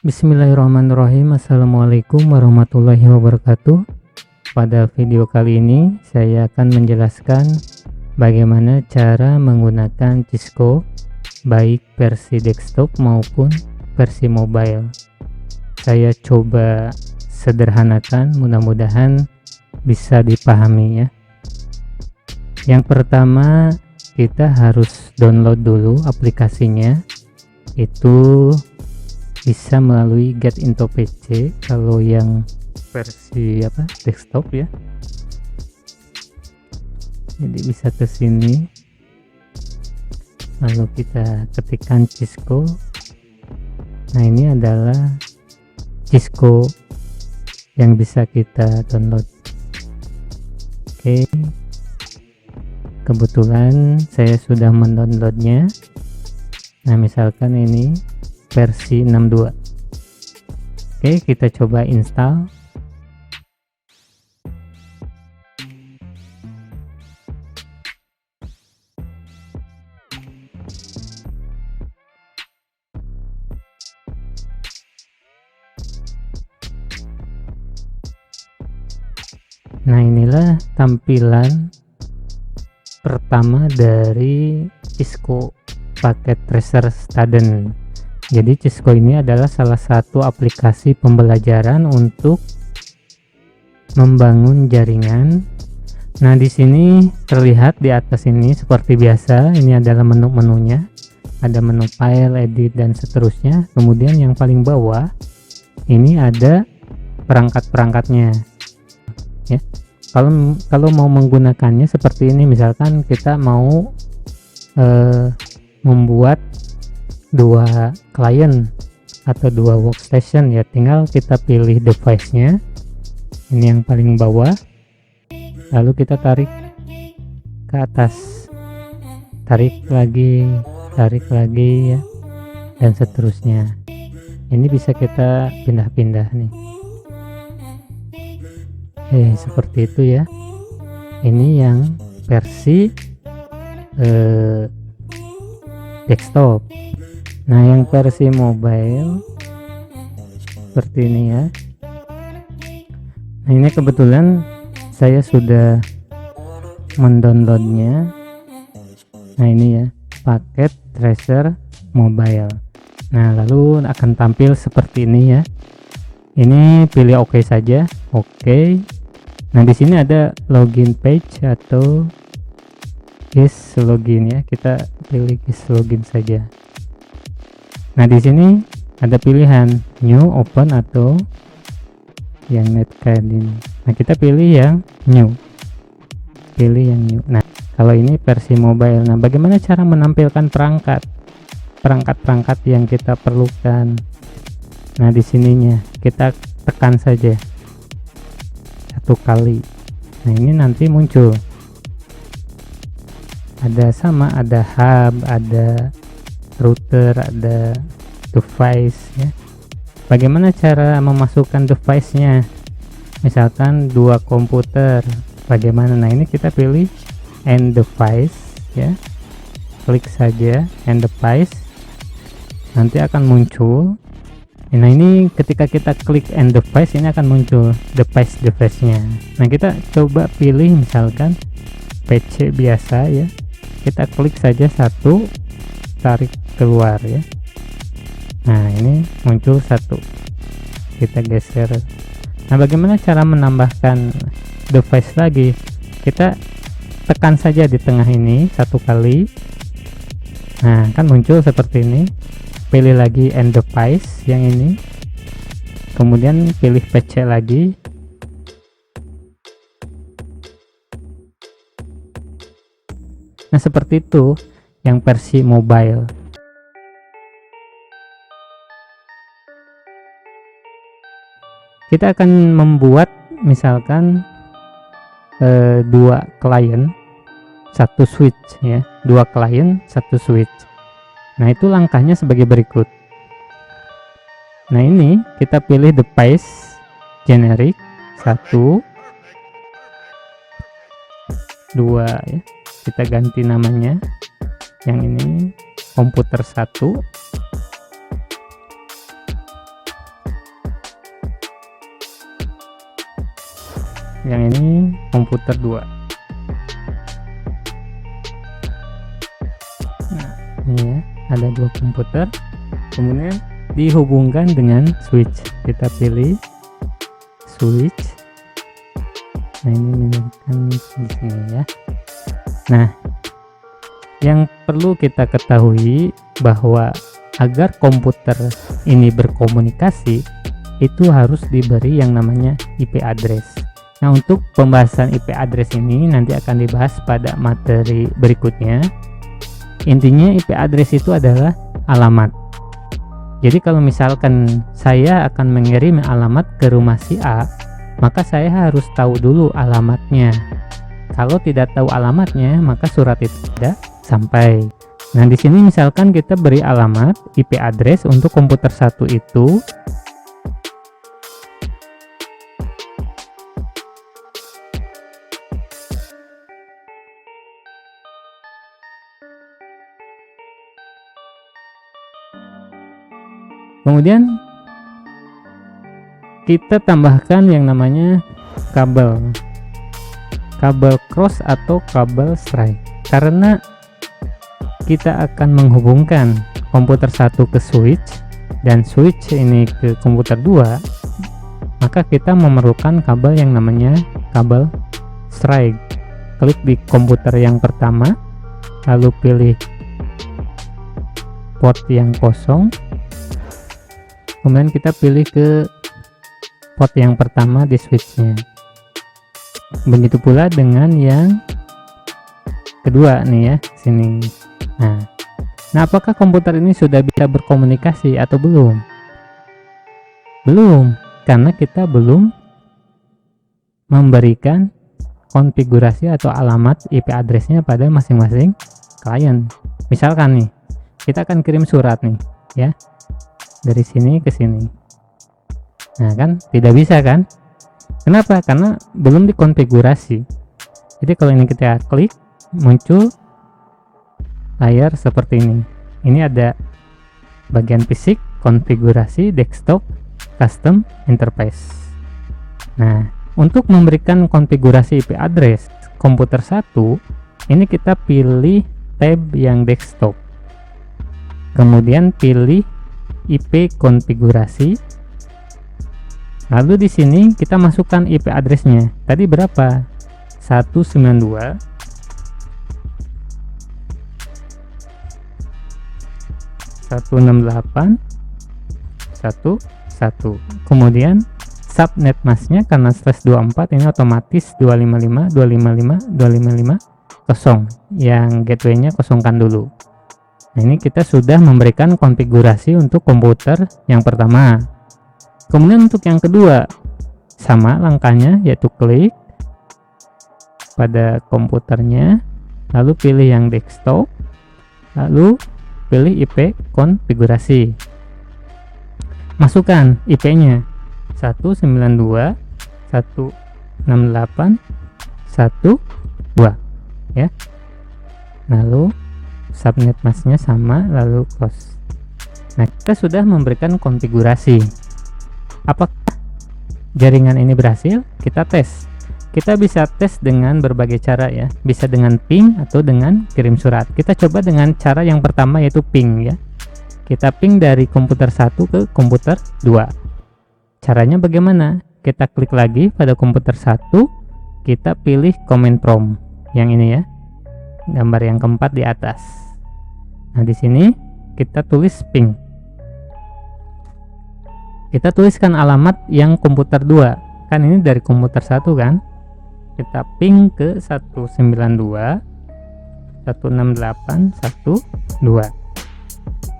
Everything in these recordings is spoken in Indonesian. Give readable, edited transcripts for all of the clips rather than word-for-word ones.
Bismillahirrahmanirrahim. Assalamualaikum warahmatullahi wabarakatuh. Pada video kali ini saya akan menjelaskan bagaimana cara menggunakan Cisco baik versi desktop maupun versi mobile. Saya coba sederhanakan, mudah-mudahan bisa dipahami ya. Yang pertama, kita harus download dulu aplikasinya. Itu bisa melalui Get Into PC kalau yang versi desktop ya. Jadi bisa ke sini, lalu kita ketikkan Cisco. Nah, ini adalah Cisco yang bisa kita download. Oke, kebetulan saya sudah mendownloadnya. Nah, misalkan ini versi 62. Oke, kita coba install. Nah, inilah tampilan pertama dari Cisco paket tracer Staden. Jadi Cisco ini adalah salah satu aplikasi pembelajaran untuk membangun jaringan. Nah, di sini terlihat di atas ini seperti biasa, ini adalah menu-menunya. Ada menu file, edit, dan seterusnya. Kemudian yang paling bawah ini ada perangkat-perangkatnya. Ya. Kalau mau menggunakannya seperti ini, misalkan kita mau membuat dua klien atau dua workstation ya, tinggal kita pilih device-nya, ini yang paling bawah, lalu kita tarik ke atas, tarik lagi ya, dan seterusnya. Ini bisa kita pindah-pindah nih. Seperti itu ya. Ini yang versi desktop. Nah, yang versi mobile seperti ini ya. Nah, ini kebetulan saya sudah mendownloadnya. Nah, ini ya, paket tracer mobile. Nah, lalu akan tampil seperti ini ya. Ini pilih OK saja. Oke. Nah, di sini ada login page atau guest login ya. Kita pilih guest login saja. Nah, di sini ada pilihan new, open, atau yang netcoding. Nah, kita pilih yang new. Pilih yang new. Nah, kalau ini versi mobile. Nah, bagaimana cara menampilkan perangkat-perangkat yang kita perlukan? Nah, di sininya kita tekan saja satu kali. Nah, ini nanti muncul. Ada hub, ada router, ada device ya. Bagaimana cara memasukkan device-nya? Misalkan dua komputer, bagaimana? Nah, ini kita pilih end device ya. Klik saja end device. Nanti akan muncul. Nah, ini ketika kita klik end device, ini akan muncul device-nya. Nah, kita coba pilih misalkan PC biasa ya. Kita klik saja satu, tarik keluar ya. Nah, ini muncul satu, kita geser. Nah, bagaimana cara menambahkan device lagi? Kita tekan saja di tengah ini satu kali. Nah, kan muncul seperti ini. Pilih lagi end device yang ini, kemudian pilih PC lagi. Nah, seperti itu yang versi mobile. Kita akan membuat misalkan dua klien satu switch ya, dua klien satu switch. Nah, itu langkahnya sebagai berikut. Nah, ini kita pilih device generic 1 2 ya, kita ganti namanya, yang ini komputer 1. yang ini komputer 2. Nah, ini ya, ada 2 komputer, kemudian dihubungkan dengan switch. Kita pilih switch. Nah, ini misalkan di sini ya. Nah, yang perlu kita ketahui bahwa agar komputer ini berkomunikasi itu harus diberi yang namanya IP address. Nah, untuk pembahasan IP address ini nanti akan dibahas pada materi berikutnya. Intinya IP address itu adalah alamat. Jadi kalau misalkan saya akan mengirim alamat ke rumah si A, maka saya harus tahu dulu alamatnya. Kalau tidak tahu alamatnya, maka surat itu tidak sampai. Nah, di sini misalkan kita beri alamat IP address untuk komputer 1 itu kemudian kita tambahkan yang namanya kabel cross atau kabel strike, karena kita akan menghubungkan komputer 1 ke switch dan switch ini ke komputer 2, maka kita memerlukan kabel yang namanya kabel strike. Klik di komputer yang pertama, lalu pilih port yang kosong, kemudian kita pilih ke port yang pertama di switchnya. Begitu pula dengan yang kedua nih ya, sini. Nah, apakah komputer ini sudah bisa berkomunikasi atau belum? Belum, karena kita belum memberikan konfigurasi atau alamat IP addressnya pada masing-masing klien. Misalkan nih, kita akan kirim surat nih ya, dari sini ke sini. Nah, kan tidak bisa kan? Kenapa? Karena belum dikonfigurasi. Jadi kalau ini kita klik, muncul layar seperti ini. Ini ada bagian fisik, konfigurasi, desktop, custom, interface. Nah, untuk memberikan konfigurasi IP address komputer 1, ini kita pilih tab yang desktop. Kemudian pilih IP konfigurasi. Lalu di sini kita masukkan IP addressnya. Tadi berapa? 192 168.1.1. Kemudian subnet masknya karena /24 ini otomatis 255.255.255.0, yang gateway-nya kosongkan dulu. Nah, ini kita sudah memberikan konfigurasi untuk komputer yang pertama. Kemudian untuk yang kedua sama langkahnya, yaitu klik pada komputernya, lalu pilih yang desktop, lalu pilih IP konfigurasi, masukkan IP-nya 192.168.1.2 ya, lalu subnet masknya sama, lalu close. Nah, kita sudah memberikan konfigurasi. Apakah jaringan ini berhasil? Kita tes. Kita bisa tes dengan berbagai cara ya, bisa dengan ping atau dengan kirim surat. Kita coba dengan cara yang pertama, yaitu ping ya. Kita ping dari komputer 1 ke komputer 2. Caranya bagaimana? Kita klik lagi pada komputer 1, kita pilih command prompt yang ini ya, gambar yang keempat di atas. Nah, di sini kita tulis ping. Kita tuliskan alamat yang komputer 2. Kan ini dari komputer 1 kan? Kita ping ke 192.168.1.2.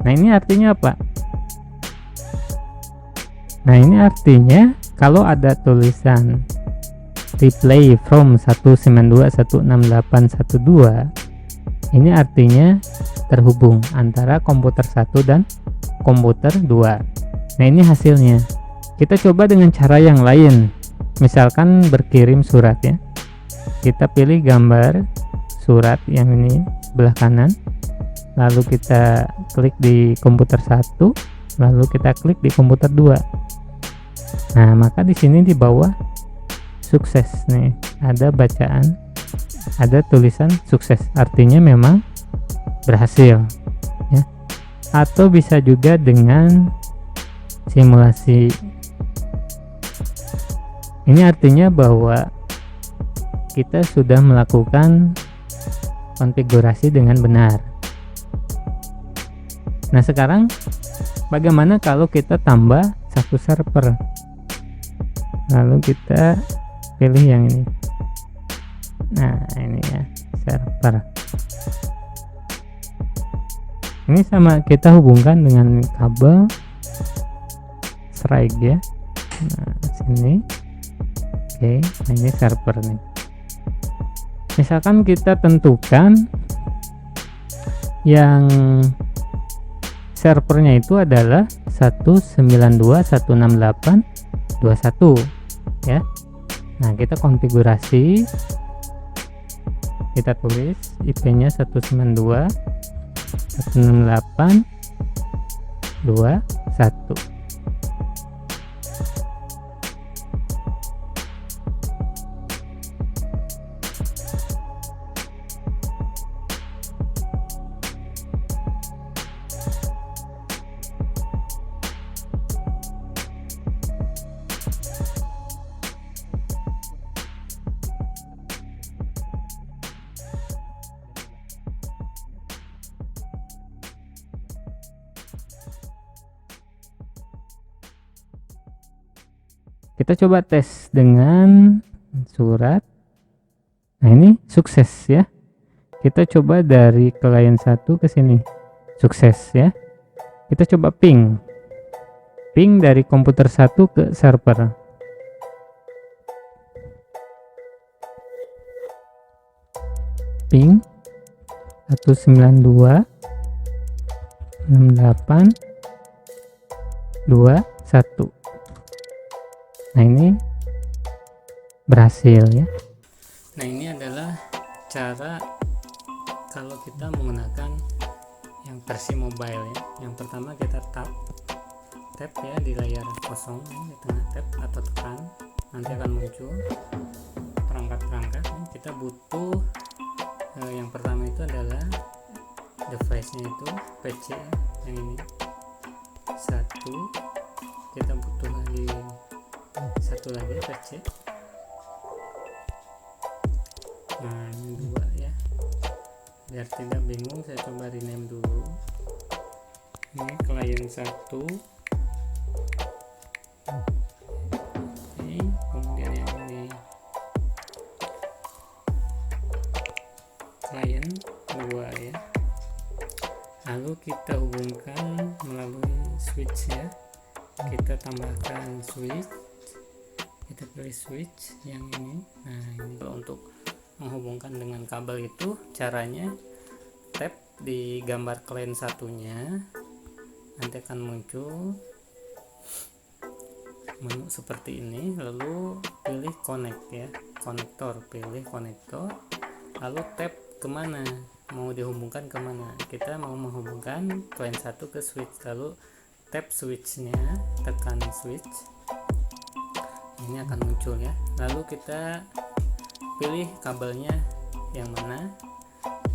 Nah, ini artinya apa? Nah, ini artinya kalau ada tulisan replay from 192.168.1.2, ini artinya terhubung antara komputer 1 dan komputer 2. Nah, ini hasilnya. Kita coba dengan cara yang lain, misalkan berkirim surat ya. Kita pilih gambar surat yang ini sebelah kanan, lalu kita klik di komputer 1, lalu kita klik di komputer 2. Nah, maka di sini di bawah sukses nih, ada bacaan, ada tulisan sukses, artinya memang berhasil ya. Atau bisa juga dengan simulasi. Ini artinya bahwa kita sudah melakukan konfigurasi dengan benar. Nah, sekarang bagaimana kalau kita tambah satu server? Lalu kita pilih yang ini. Nah, ini ya, server. Ini sama, kita hubungkan dengan kabel strike ya. Nah, sini. Oke, nah ini server nih. Misalkan kita tentukan yang servernya itu adalah 192.168.21 ya. Nah, kita konfigurasi, kita tulis IP-nya 192.168.21. Kita coba tes dengan surat. Nah, ini sukses ya. Kita coba dari klien 1 ke sini. Sukses ya. Kita coba ping dari komputer 1 ke server. Ping 192.168.21. Nah, ini berhasil ya. Nah, ini adalah cara kalau kita menggunakan yang versi mobile ya. Yang pertama kita tap ya di layar kosong di tengah, tap atau tekan, nanti akan muncul perangkat-perangkat. Kita butuh yang pertama itu adalah device-nya itu PC ya, yang ini satu. Kita butuh lagi satu lagi PC. Nah, ini 2 ya, biar tidak bingung saya coba rename dulu. Ini klien 1, kemudian yang ini klien 2 ya. Lalu kita hubungkan melalui switch ya. Kita tambahkan switch, kita pilih switch yang ini. Nah, ini untuk menghubungkan dengan kabel itu caranya tap di gambar klien satunya, nanti akan muncul menu seperti ini. Lalu pilih connect ya, konektor, pilih konektor, lalu tap kemana mau dihubungkan kemana. Kita mau menghubungkan klien 1 ke switch, lalu tap switchnya, tekan switch, ini akan muncul ya. Lalu kita pilih kabelnya yang mana,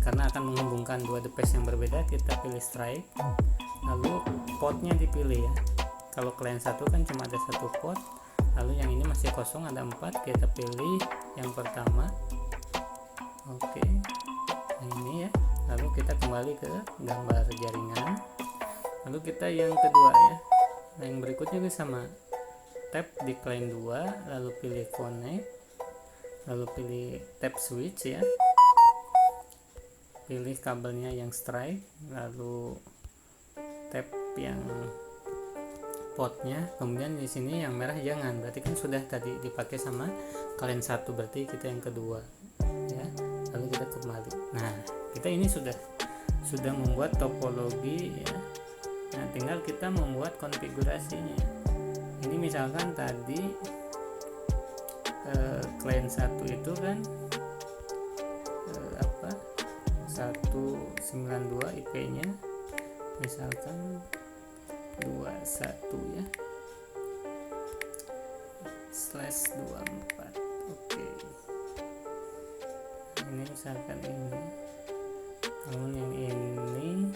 karena akan menghubungkan 2 device yang berbeda. Kita pilih strike, lalu portnya dipilih ya. Kalau klien 1 kan cuma ada 1 port, lalu yang ini masih kosong ada 4. Kita pilih yang pertama. Oke, nah ini ya. Lalu kita kembali ke gambar jaringan, lalu kita yang kedua ya. Nah, yang berikutnya itu sama, tap di klien 2, lalu pilih connect, lalu pilih tap switch ya, pilih kabelnya yang strike, lalu tap yang potnya, kemudian di sini yang merah jangan, berarti kan sudah tadi dipakai sama klien 1, berarti kita yang kedua ya. Lalu kita kembali. Nah, kita ini sudah membuat topologi ya. Nah, tinggal kita membuat konfigurasinya. Ini misalkan tadi klien 1 itu kan 192 IP-nya misalkan 21 ya /24. Oke, ini misalkan ini, namun yang ini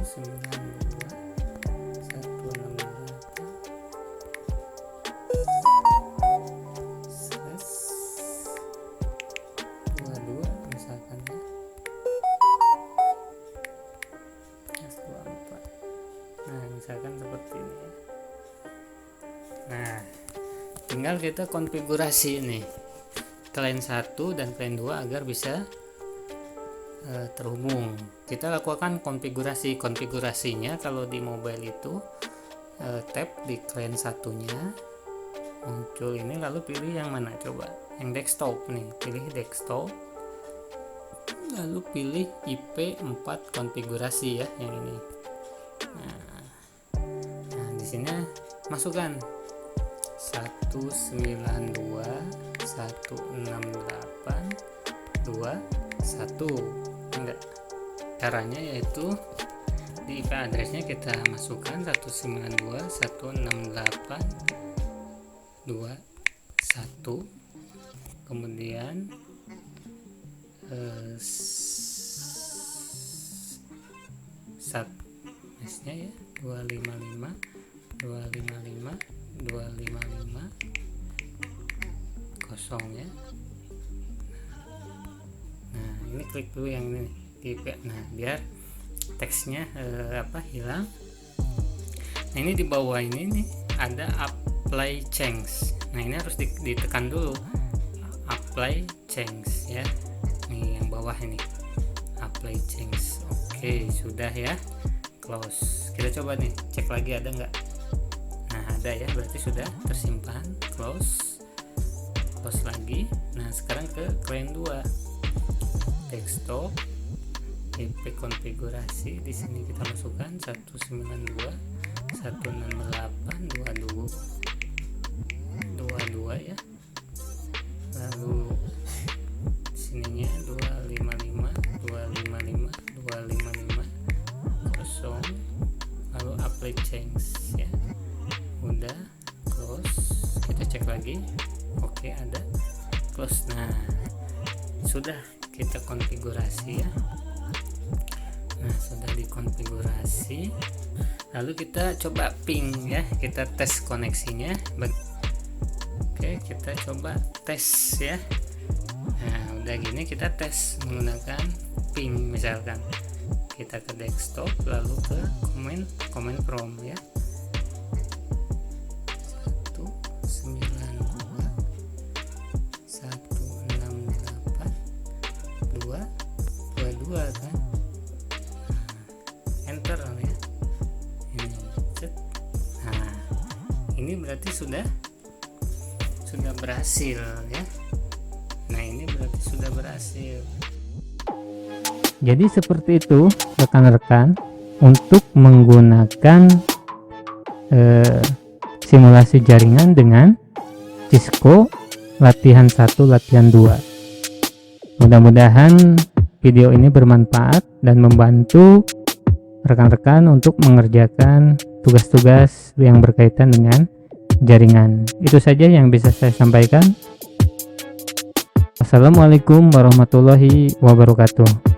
192 misalkan ya, 24. Nah misalkan seperti ini ya. Nah tinggal kita konfigurasi nih klien 1 dan klien 2 agar bisa terhubung. Kita lakukan konfigurasinya. Kalau di mobile itu tap di klien satunya, muncul ini, lalu pilih yang mana, coba yang desktop nih, pilih desktop, lalu pilih IP4 konfigurasi ya, yang ini. Nah di sini masukkan 192.168.2.1. Enggak, caranya yaitu di IP addressnya kita masukkan 192.168.2.1, kemudian subnetnya ya 255.255.255 ya. Nah ini klik dulu yang ini IP. Nah biar teksnya hilang. Nah ini di bawah ini nih ada apply change. Nah ini harus ditekan dulu, apply change ya, nih yang bawah ini apply change. Oke sudah ya, close. Kita coba nih cek lagi ada nggak. Nah ada ya, berarti sudah tersimpan. Close lagi. Nah sekarang ke klien 2, desktop, IP konfigurasi. Di sini kita masukkan 192.168.2.2 ya, lalu sininya 255.255.255.0, lalu apply change ya. Udah close, kita cek lagi. Oke ada, close. Nah sudah kita konfigurasi ya. Nah sudah dikonfigurasi, lalu kita coba ping ya, kita tes koneksinya. Oke kita coba tes ya. Nah udah gini kita tes menggunakan ping, misalkan kita ke desktop lalu ke command prompt ya, 192.168.2.2 kan, enter ya ini. Nah ini berarti sudah berhasil ya. Nah ini berarti sudah berhasil. Jadi seperti itu rekan-rekan untuk menggunakan simulasi jaringan dengan Cisco latihan 1 latihan 2. Mudah-mudahan video ini bermanfaat dan membantu rekan-rekan untuk mengerjakan tugas-tugas yang berkaitan dengan jaringan. Itu saja yang bisa saya sampaikan. Assalamualaikum warahmatullahi wabarakatuh.